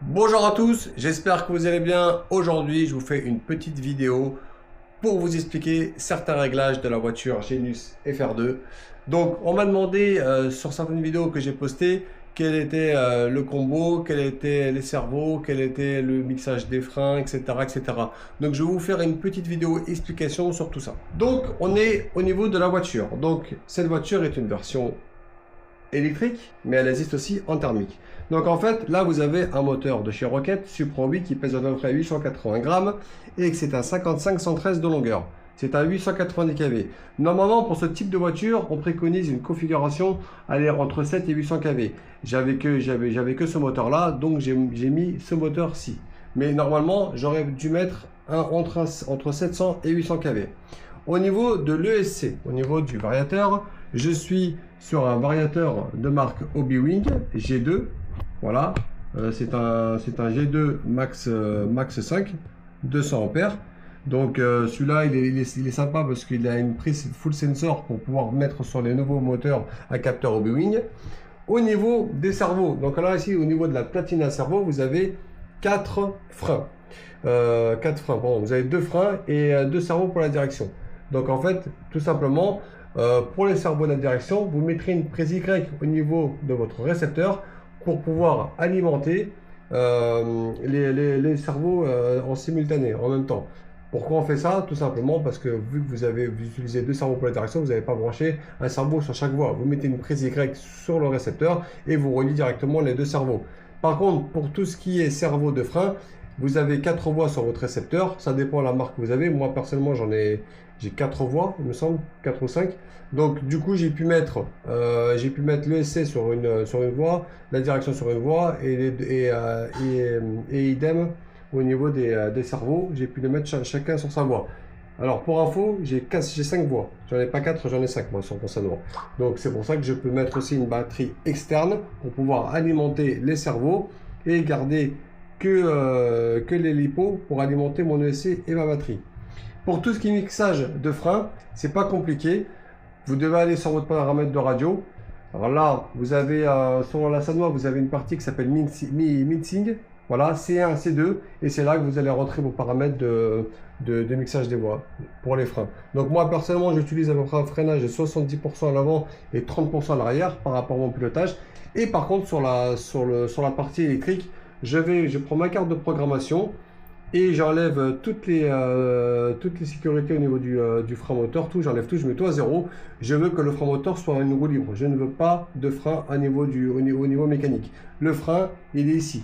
Bonjour à tous, j'espère que vous allez bien. Aujourd'hui, je vous fais une petite vidéo pour vous expliquer certains réglages de la voiture Genius FR2. Donc, on m'a demandé sur certaines vidéos que j'ai postées quel était le combo, quels étaient les servos, quel était le mixage des freins, etc., etc. Donc, je vais vous faire une petite vidéo explication sur tout ça. Donc, on est au niveau de la voiture. Donc, cette voiture est une version électrique, mais elle existe aussi en thermique. Donc en fait, là vous avez un moteur de chez Rocket Supra 8 qui pèse à peu près 880 grammes et que c'est un 55-113 de longueur. C'est un 890 kV. Normalement, pour ce type de voiture, on préconise une configuration aller entre 7 et 800 kV. J'avais que ce moteur-là, donc j'ai mis ce moteur-ci. Mais normalement, j'aurais dû mettre entre 700 et 800 kV. Au niveau de l'ESC, au niveau du variateur, je suis sur un variateur de marque Hobbywing G2. Voilà, c'est un G2 Max 5, 200 ampères. Donc celui-là, il est sympa parce qu'il a une prise full sensor pour pouvoir mettre sur les nouveaux moteurs à capteur Hobbywing. Au niveau des servos, donc là ici au niveau de la platine à servo, vous avez 4 freins. 4 freins, pardon, vous avez 2 freins et 2 servos pour la direction. Donc en fait, tout simplement, pour les servos de la direction, vous mettrez une prise Y au niveau de votre récepteur pour pouvoir alimenter les servos en simultané, en même temps. Pourquoi on fait ça? Tout simplement parce que vu que vous utilisez 2 servos pour la direction, vous n'avez pas branché un servo sur chaque voie. Vous mettez une prise Y sur le récepteur et vous reliez directement les 2 servos. Par contre, pour tout ce qui est servo de frein, vous avez 4 voies sur votre récepteur, ça dépend de la marque que vous avez. Moi personnellement j'ai 4 voies, il me semble, 4 ou 5. Donc du coup j'ai pu mettre l'ESC sur une voie, la direction sur une voie et idem au niveau des servos, j'ai pu les mettre chacun sur sa voie. Alors pour info, j'ai 5 voies, j'en ai pas 4, j'en ai 5 moi sur mon salon. Donc c'est pour ça que je peux mettre aussi une batterie externe pour pouvoir alimenter les servos et garder que les lipos pour alimenter mon ESC et ma batterie. Pour tout ce qui est mixage de frein, c'est pas compliqué. Vous devez aller sur votre paramètre de radio. Alors là, vous avez sur la Sanois, vous avez une partie qui s'appelle Mixing. Voilà, C1, C2, et c'est là que vous allez rentrer vos paramètres de mixage des voix pour les freins. Donc moi personnellement, j'utilise à peu près un freinage de 70% à l'avant et 30% à l'arrière par rapport à mon pilotage. Et par contre, sur la partie électrique, je prends ma carte de programmation et j'enlève toutes les sécurités au niveau du frein moteur, tout, j'enlève tout, je mets tout à zéro. Je veux que le frein moteur soit une roue libre. Je ne veux pas de frein au niveau mécanique. Le frein, il est ici.